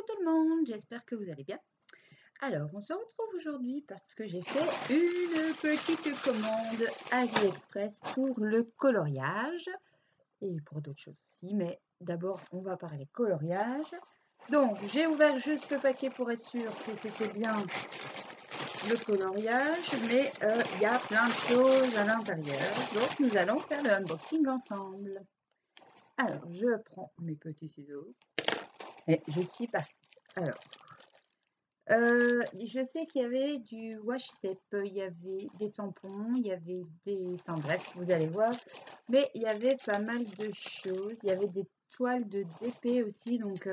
tout le monde, j'espère que vous allez bien. Alors, on se retrouve aujourd'hui parce que j'ai fait une petite commande AliExpress pour le coloriage et pour d'autres choses aussi, mais d'abord, on va parler coloriage. Donc, j'ai ouvert juste le paquet pour être sûr que c'était bien le coloriage, mais il y a plein de choses à l'intérieur. Donc, nous allons faire le unboxing ensemble. Alors, je prends mes petits ciseaux et je suis partie. Alors, je sais qu'il y avait du washi tape, il y avait des tampons, il y avait des... Enfin bref, vous allez voir. Mais il y avait pas mal de choses. Il y avait des toiles de DP aussi. Donc,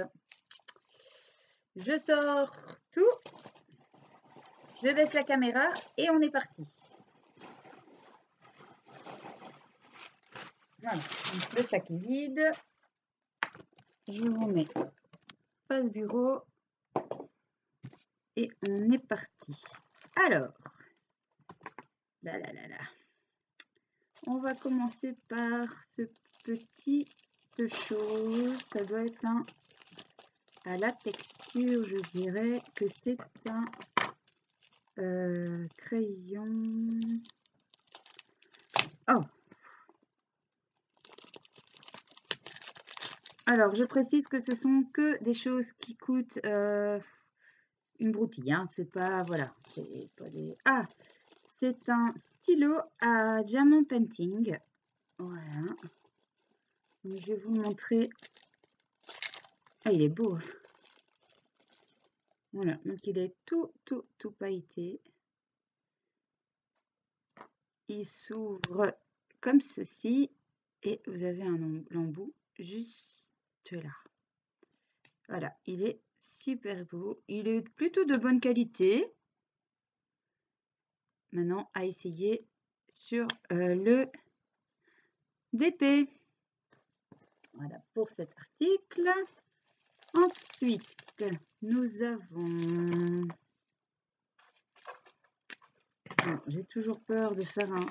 je sors tout. Je baisse la caméra et on est parti. Voilà, donc le sac est vide. Je vous mets face bureau. Et on est parti. Alors, là. On va commencer par ce petit chose. Ça doit être un... À la texture, je dirais que c'est un crayon. Oh! Alors, je précise que ce sont que des choses qui coûtent une broutille. Hein. C'est pas... Voilà. C'est pas des... Ah! C'est un stylo à diamond painting. Voilà. Donc, je vais vous montrer. Ah, il est beau. Voilà. Donc, il est tout pailleté. Il s'ouvre comme ceci. Et vous avez un embout juste là. Voilà. Il est super beau. Il est plutôt de bonne qualité. Maintenant, à essayer sur le DP. Voilà pour cet article. Ensuite, nous avons... J'ai toujours peur de faire un...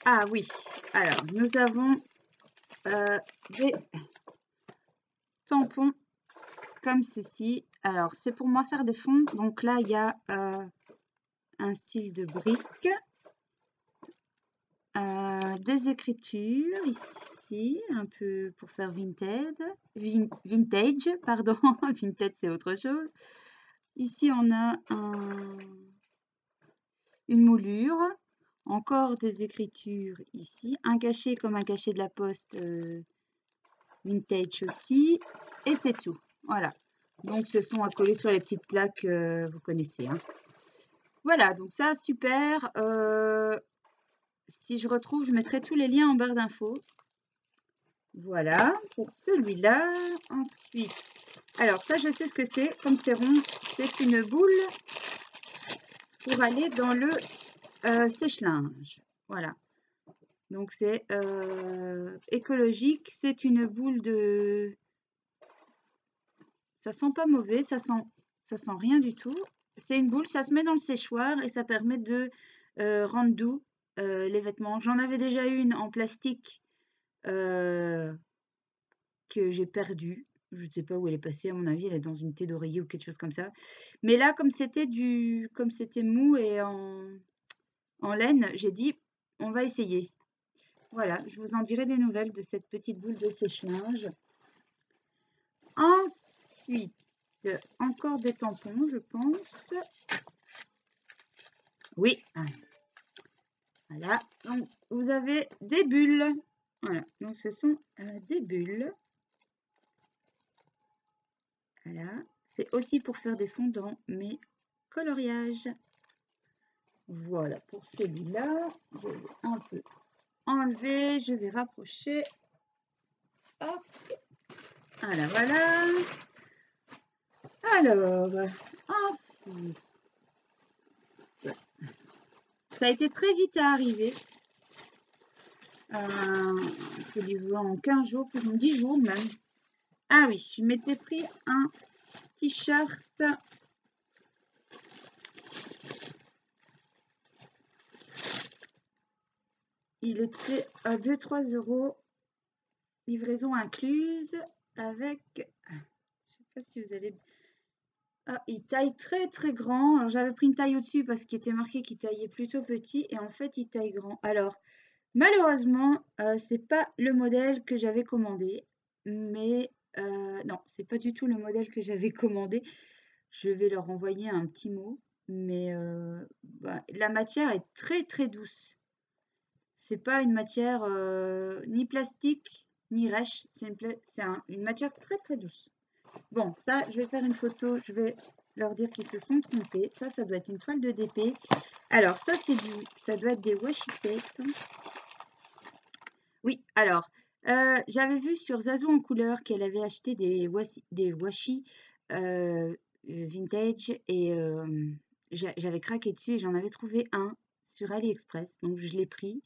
Ah oui, alors nous avons des tampons comme ceci. Alors c'est pour moi faire des fonds. Donc là, il y a un style de brique. Des écritures ici, un peu pour faire vintage, pardon, vintage c'est autre chose. Ici on a une moulure, encore des écritures ici, un cachet comme un cachet de la poste vintage aussi, et c'est tout. Voilà, donc ce sont à coller sur les petites plaques, vous connaissez. Hein. Voilà, donc ça super. Si je retrouve, je mettrai tous les liens en barre d'infos. Voilà, pour celui-là. Ensuite, alors ça, je sais ce que c'est. Comme c'est rond, c'est une boule pour aller dans le sèche-linge. Voilà. Donc, c'est écologique. C'est une boule de... Ça sent pas mauvais, ça sent rien du tout. C'est une boule, ça se met dans le séchoir et ça permet de rendre doux les vêtements. J'en avais déjà une en plastique que j'ai perdue. Je ne sais pas où elle est passée, à mon avis, elle est dans une thé d'oreiller ou quelque chose comme ça. Mais là, comme c'était mou et en laine, j'ai dit, on va essayer. Voilà, je vous en dirai des nouvelles de cette petite boule de sèche-linge. Ensuite, encore des tampons, je pense. Oui. Voilà, donc vous avez des bulles. Voilà, donc ce sont des bulles. Voilà, c'est aussi pour faire des fonds dans mes coloriages. Voilà pour celui-là. Je vais un peu enlever, je vais rapprocher. Hop. Voilà. Alors, ensuite, ça a été très vite à arriver. Je l'ai vu en 15 jours, plus de 10 jours même. Ah oui, je m'étais pris un t-shirt. Il était à 2-3 €, livraison incluse, avec pas si vous allez... Ah, il taille très très grand. Alors j'avais pris une taille au-dessus parce qu'il était marqué qu'il taillait plutôt petit et en fait il taille grand. Alors malheureusement, c'est pas le modèle que j'avais commandé, mais non, c'est pas du tout le modèle que j'avais commandé. Je vais leur envoyer un petit mot, mais bah, la matière est très très douce. C'est pas une matière ni plastique ni rêche, c'est une matière très très douce. Bon, ça, je vais faire une photo, je vais leur dire qu'ils se sont trompés. Ça doit être une toile de DP. Alors, ça doit être des washi tape. Oui, alors, j'avais vu sur Zazo en couleur qu'elle avait acheté des washi vintage et j'avais craqué dessus et j'en avais trouvé un sur AliExpress. Donc, je l'ai pris.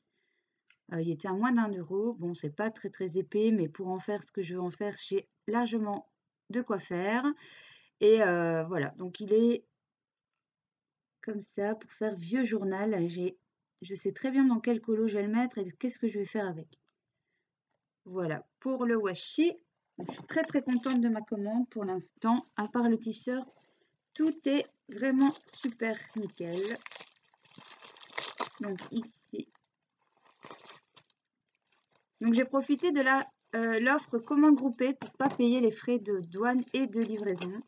Il était à moins d'1 €. Bon, c'est pas très très épais, mais pour en faire ce que je veux en faire, j'ai largement de quoi faire. Et voilà, donc il est comme ça pour faire vieux journal. Je sais très bien dans quel colo je vais le mettre et qu'est-ce que je vais faire avec. Voilà, pour le washi. Je suis très très contente de ma commande pour l'instant. À part le t-shirt, tout est vraiment super nickel. Donc ici. Donc j'ai profité de l'offre commande groupée pour pas payer les frais de douane et de livraison.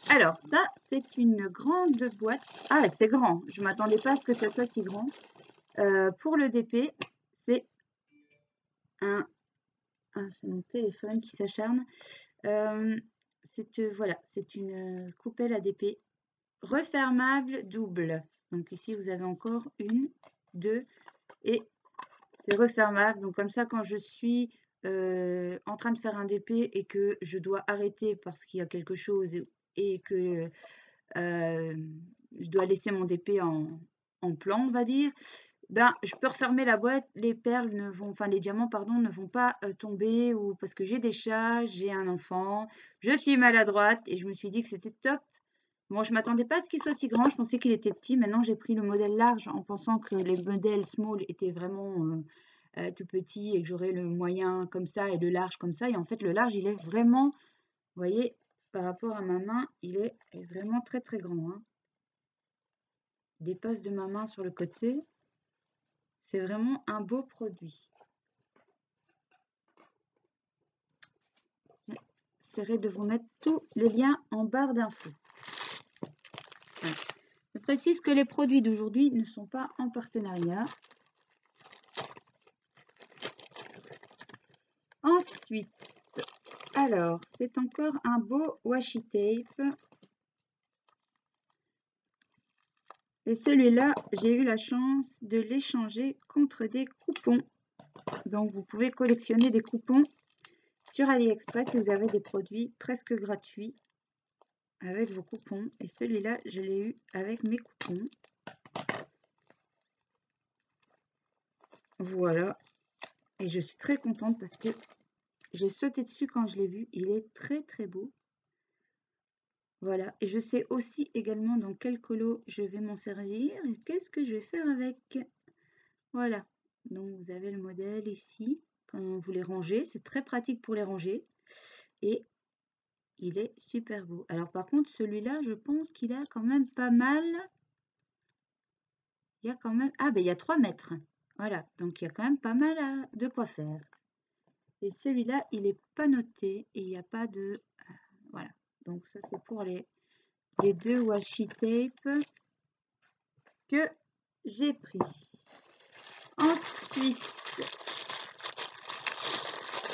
Alors ça, c'est une grande boîte. Ah, c'est grand. Je m'attendais pas à ce que ça soit si grand. Pour le DP, c'est c'est mon téléphone qui s'acharne. Voilà, c'est une coupelle à DP refermable double. Donc ici, vous avez encore une, deux, et c'est refermable. Donc comme ça, quand je suis en train de faire un DP et que je dois arrêter parce qu'il y a quelque chose et que je dois laisser mon DP en plan, on va dire, ben, je peux refermer la boîte, les perles ne vont, enfin les diamants, pardon, ne vont pas tomber ou parce que j'ai des chats, j'ai un enfant, je suis maladroite et je me suis dit que c'était top. Bon, je m'attendais pas à ce qu'il soit si grand, je pensais qu'il était petit. Maintenant, j'ai pris le modèle large en pensant que les modèles small étaient vraiment tout petits et que j'aurais le moyen comme ça et le large comme ça. Et en fait, le large, il est vraiment, vous voyez, par rapport à ma main, il est vraiment très très grand, hein. Il dépasse de ma main sur le côté. C'est vraiment un beau produit. J'essaierai de vous mettre tous les liens en barre d'infos. Voilà. Je précise que les produits d'aujourd'hui ne sont pas en partenariat. Ensuite, alors, c'est encore un beau washi tape. Et celui-là, j'ai eu la chance de l'échanger contre des coupons. Donc, vous pouvez collectionner des coupons sur AliExpress et vous avez des produits presque gratuits avec vos coupons. Et celui-là, je l'ai eu avec mes coupons. Voilà. Et je suis très contente parce que j'ai sauté dessus quand je l'ai vu. Il est très très beau. Voilà. Et je sais aussi également dans quel colo je vais m'en servir et qu'est-ce que je vais faire avec. Voilà. Donc vous avez le modèle ici. Quand vous les rangez, c'est très pratique pour les ranger. Et il est super beau. Alors par contre, celui-là, je pense qu'il a quand même pas mal. Il y a quand même... Ah ben il y a 3 mètres. Voilà. Donc il y a quand même pas mal de quoi faire. Et celui-là, il n'est pas noté et il n'y a pas de... voilà. Donc ça, c'est pour les 2 washi tape que j'ai pris. Ensuite,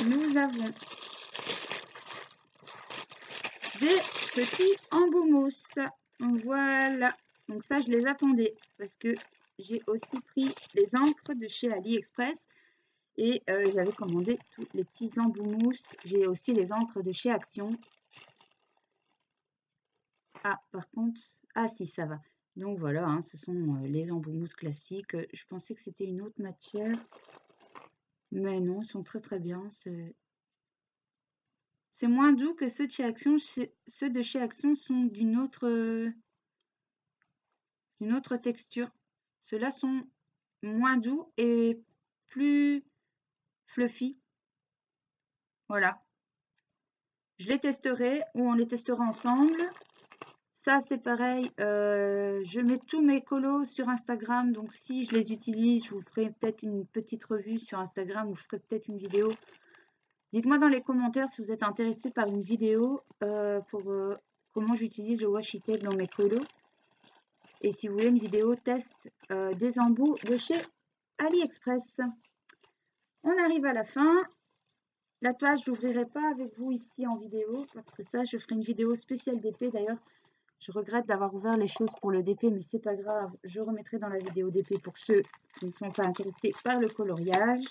nous avons des petits embouts mousse. Voilà. Donc ça, je les attendais parce que j'ai aussi pris les encres de chez AliExpress et j'avais commandé tous les petits embouts mousse. J'ai aussi les encres de chez Action. Ah, par contre, ah si, ça va. Donc voilà, hein, ce sont les embouts mousse classiques. Je pensais que c'était une autre matière, mais non, ils sont très très bien. C'est moins doux que ceux de chez Action. Ceux de chez Action sont d'une autre texture. Ceux-là sont moins doux et plus fluffy. Voilà. Je les testerai ou on les testera ensemble. Ça, c'est pareil. Je mets tous mes colos sur Instagram. Donc, si je les utilise, je vous ferai peut-être une petite revue sur Instagram ou je ferai peut-être une vidéo. Dites-moi dans les commentaires si vous êtes intéressé par une vidéo pour comment j'utilise le washi tape dans mes colos. Et si vous voulez une vidéo test des embouts de chez AliExpress. On arrive à la fin. La toile, je n'ouvrirai pas avec vous ici en vidéo parce que ça, je ferai une vidéo spéciale d'épée. D'ailleurs, je regrette d'avoir ouvert les choses pour le DP, mais c'est pas grave. Je remettrai dans la vidéo DP pour ceux qui ne sont pas intéressés par le coloriage.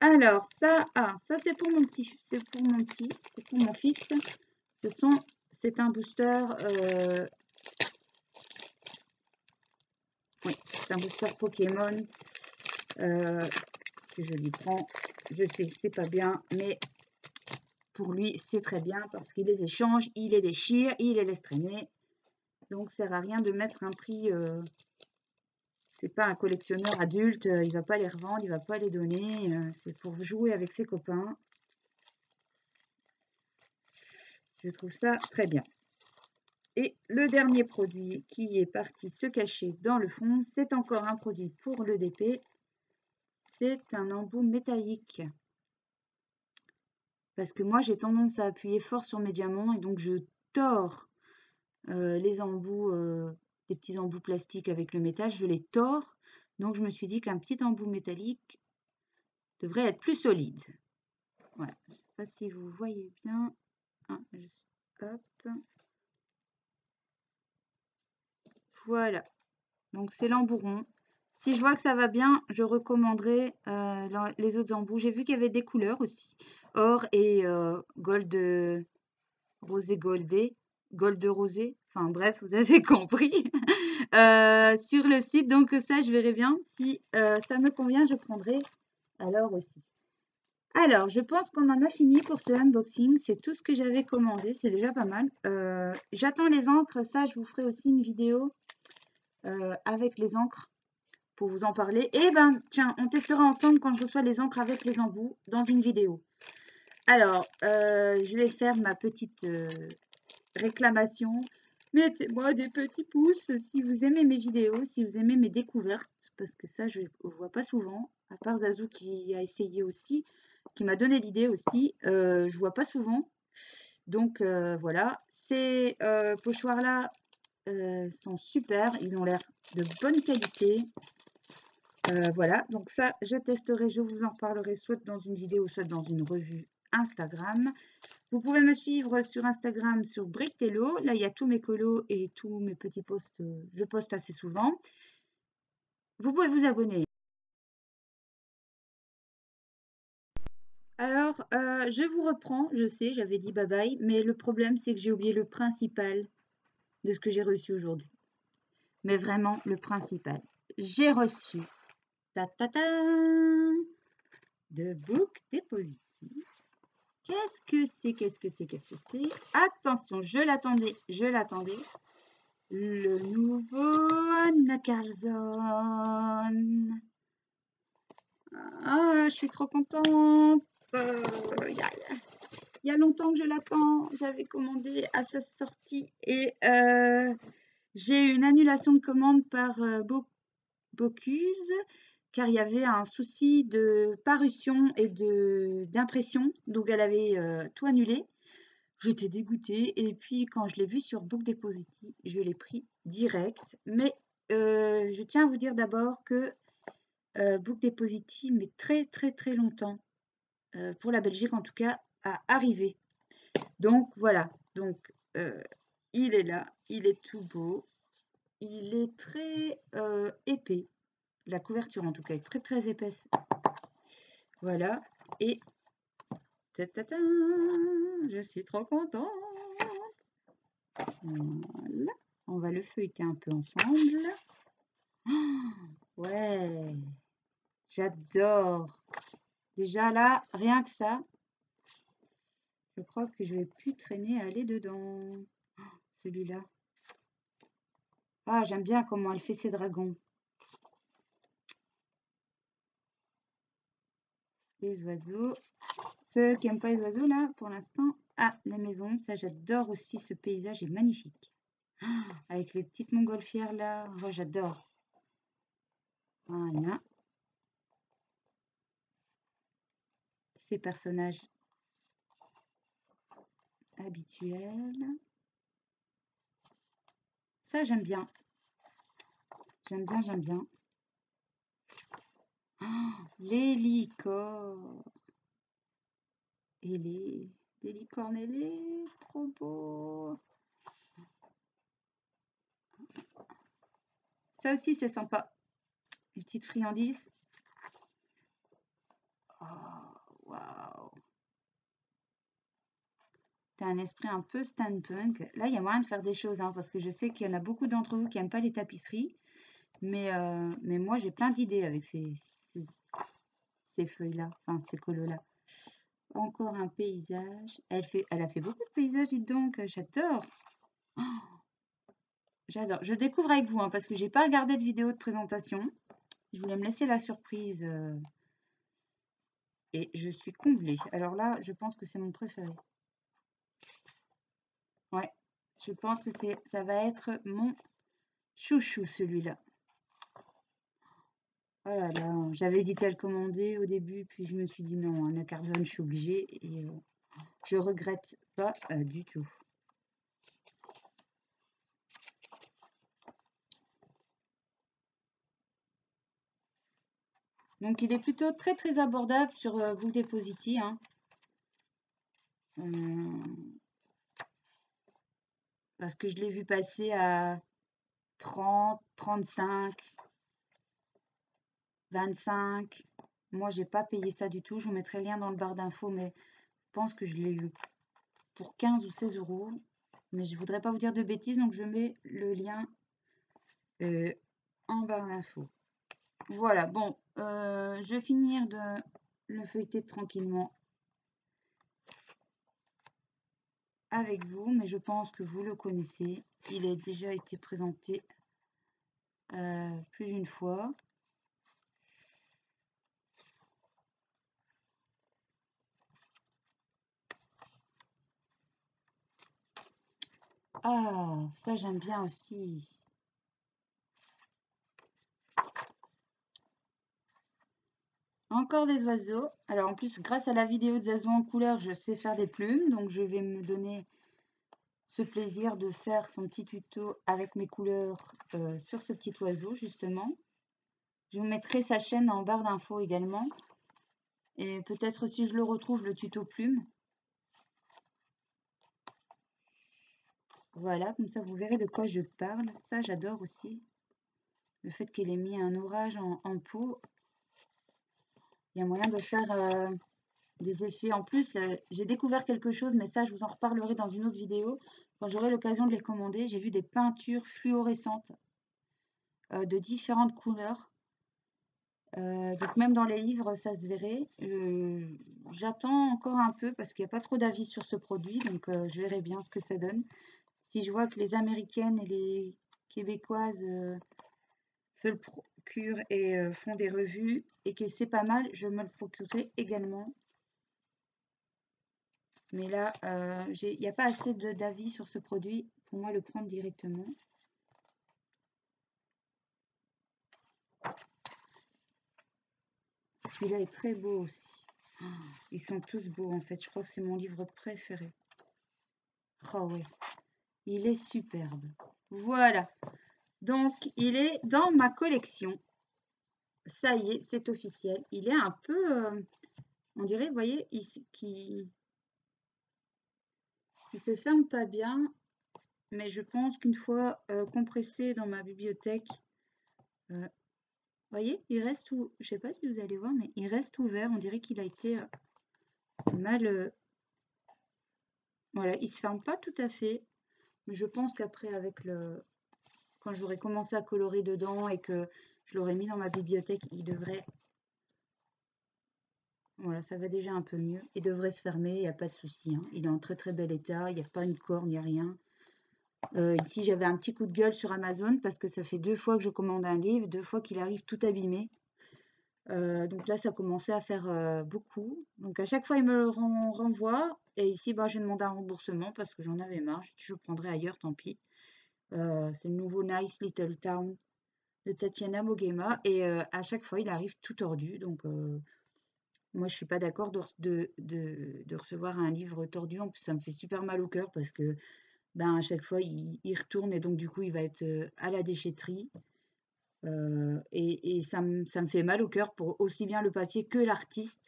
Alors, ça, ça c'est pour mon petit, c'est pour mon fils. C'est un booster, oui, c'est un booster Pokémon que je lui prends. Je sais, c'est pas bien, mais pour lui, c'est très bien parce qu'il les échange, il les déchire, il les laisse traîner. Donc, ça ne sert à rien de mettre un prix. C'est pas un collectionneur adulte, il va pas les revendre, il va pas les donner. C'est pour jouer avec ses copains. Je trouve ça très bien. Et le dernier produit qui est parti se cacher dans le fond, c'est encore un produit pour le DP. C'est un embout métallique. Parce que moi, j'ai tendance à appuyer fort sur mes diamants et donc je tords les embouts, les petits embouts plastiques avec le métal, je les tords. Donc, je me suis dit qu'un petit embout métallique devrait être plus solide. Voilà, je ne sais pas si vous voyez bien. Hop. Voilà, donc c'est l'embouron. Si je vois que ça va bien, je recommanderai les autres embouts. J'ai vu qu'il y avait des couleurs aussi. Or et gold rosé goldé, gold rosé. Enfin bref, vous avez compris. Sur le site. Donc ça, je verrai bien. Si ça me convient, je prendrai alors aussi. Alors, je pense qu'on en a fini pour ce unboxing. C'est tout ce que j'avais commandé. C'est déjà pas mal. J'attends les encres. Ça, je vous ferai aussi une vidéo avec les encres pour vous en parler. Et ben, tiens, on testera ensemble quand je reçois les encres avec les embouts dans une vidéo. Alors, je vais faire ma petite réclamation. Mettez-moi des petits pouces si vous aimez mes vidéos, si vous aimez mes découvertes, parce que ça, je ne vois pas souvent, à part Zazou qui a essayé aussi, qui m'a donné l'idée aussi, je vois pas souvent. Donc voilà, ces pochoirs-là sont super, ils ont l'air de bonne qualité. Voilà, donc ça, je testerai, je vous en reparlerai soit dans une vidéo, soit dans une revue Instagram. Vous pouvez me suivre sur Instagram sur Brictello. Là, il y a tous mes colos et tous mes petits posts. Je poste assez souvent. Vous pouvez vous abonner. Alors, je vous reprends. Je sais, j'avais dit bye bye. Mais le problème, c'est que j'ai oublié le principal de ce que j'ai reçu aujourd'hui. Mais vraiment, le principal. J'ai reçu de Book Depository. Qu'est-ce que c'est? Qu'est-ce que c'est? Qu'est-ce que c'est? Attention, je l'attendais. Je l'attendais. Le nouveau Anna Carlson. Ah, je suis trop contente. Il y a longtemps que je l'attends. J'avais commandé à sa sortie et j'ai eu une annulation de commande par Bocuse car il y avait un souci de parution et d'impression. Donc elle avait tout annulé. J'étais dégoûtée et puis quand je l'ai vu sur Book Depository, je l'ai pris direct. Mais je tiens à vous dire d'abord que Book Depository met très très très longtemps, pour la Belgique en tout cas, à arriver. Donc voilà, donc il est là, il est tout beau, il est très épais. La couverture en tout cas est très très épaisse. Voilà, et je suis trop contente. Voilà, on va le feuilleter un peu ensemble. Oh, ouais, j'adore. Déjà là, rien que ça, je crois que je vais plus traîner à aller dedans. Oh, celui-là. Ah, j'aime bien comment elle fait ses dragons. Les oiseaux. Ceux qui n'aiment pas les oiseaux, là, pour l'instant. Ah, la maison, ça j'adore aussi, ce paysage est magnifique. Ah, avec les petites montgolfières là, oh, j'adore. Voilà. Ces personnages habituels. Ça j'aime bien. J'aime bien, j'aime bien. Oh, les licornes. Et les licornes, ailées, trop beau. Ça aussi c'est sympa. Une petite friandise. Oh, waouh. T'as un esprit un peu steampunk. Là, il y a moyen de faire des choses, hein, parce que je sais qu'il y en a beaucoup d'entre vous qui n'aiment pas les tapisseries. Mais moi, j'ai plein d'idées avec ces feuilles-là, enfin ces colos-là. Encore un paysage. Elle a fait beaucoup de paysages, dites donc. J'adore. Oh, j'adore. Je découvre avec vous, hein, parce que j'ai pas regardé de vidéo de présentation. Je voulais me laisser la surprise. Et je suis comblée. Alors là, je pense que c'est mon préféré. Ouais, je pense que ça va être mon chouchou, celui-là. Oh là là, j'avais hésité à le commander au début, puis je me suis dit non, un Acarzone, je suis obligée et je regrette pas du tout. Donc il est plutôt très très abordable sur Book Deposity, hein. Parce que je l'ai vu passer à 30, 35, 25. Moi, j'ai pas payé ça du tout. Je vous mettrai le lien dans le barre d'infos, mais je pense que je l'ai eu pour 15 ou 16 euros. Mais je voudrais pas vous dire de bêtises, donc je mets le lien en barre d'infos. Voilà, bon, je vais finir de le feuilleter tranquillement avec vous, mais je pense que vous le connaissez. Il a déjà été présenté plus d'une fois. Ah, ça j'aime bien aussi. Encore des oiseaux. Alors en plus, grâce à la vidéo de Zazo en couleur, je sais faire des plumes. Donc je vais me donner ce plaisir de faire son petit tuto avec mes couleurs sur ce petit oiseau, justement. Je vous mettrai sa chaîne en barre d'infos également. Et peut-être si je le retrouve, le tuto plume. Voilà, comme ça vous verrez de quoi je parle. Ça, j'adore aussi. Le fait qu'elle ait mis un orage en peau. Il y a moyen de faire des effets. En plus, j'ai découvert quelque chose, mais ça, je vous en reparlerai dans une autre vidéo. Quand j'aurai l'occasion de les commander, j'ai vu des peintures fluorescentes de différentes couleurs. Donc même dans les livres, ça se verrait. J'attends encore un peu parce qu'il n'y a pas trop d'avis sur ce produit. Donc je verrai bien ce que ça donne. Si je vois que les Américaines et les Québécoises se le procurent et font des revues et que c'est pas mal, je me le procurerai également. Mais là, il n'y a pas assez d'avis sur ce produit pour moi le prendre directement. Celui-là est très beau aussi. Oh, ils sont tous beaux en fait. Je crois que c'est mon livre préféré. Oh oui, il est superbe. Voilà. Donc, il est dans ma collection. Ça y est, c'est officiel. Il est un peu, on dirait, vous voyez, ici, qui se ferme pas bien. Mais je pense qu'une fois compressé dans ma bibliothèque, vous voyez, il reste tout. Je sais pas si vous allez voir, mais il reste ouvert. On dirait qu'il a été mal. Voilà, il se ferme pas tout à fait. Mais je pense qu'après, quand j'aurai commencé à colorer dedans et que je l'aurai mis dans ma bibliothèque, il devrait. Voilà, ça va déjà un peu mieux. Il devrait se fermer, il n'y a pas de souci, hein. Il est en très très bel état, il n'y a pas une corne, il n'y a rien. Ici, j'avais un petit coup de gueule sur Amazon parce que ça fait 2 fois que je commande un livre, 2 fois qu'il arrive tout abîmé. Donc là, ça commençait à faire, beaucoup. Donc à chaque fois, il me le renvoie et ici, bah, j'ai demandé un remboursement parce que j'en avais marre. J'ai dit: «Je prendrai ailleurs, tant pis». C'est le nouveau Nice Little Town de Tatiana Mogema et à chaque fois, il arrive tout tordu. Donc moi, je suis pas d'accord de recevoir un livre tordu. En plus, ça me fait super mal au cœur parce que, ben, à chaque fois, il retourne et donc du coup, il va être, à la déchetterie. Et ça me fait mal au cœur pour aussi bien le papier que l'artiste.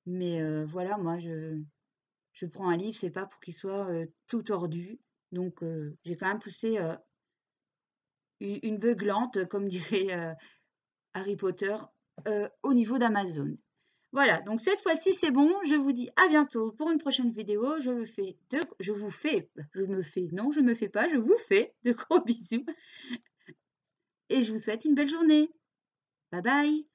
Mais voilà, moi, je prends un livre, c'est pas pour qu'il soit, tout tordu. Donc j'ai quand même poussé, une beuglante, comme dirait, Harry Potter, au niveau d'Amazon. Voilà, donc cette fois-ci, c'est bon. Je vous dis à bientôt pour une prochaine vidéo. Je me fais pas, je vous fais de gros bisous et je vous souhaite une belle journée. Bye bye.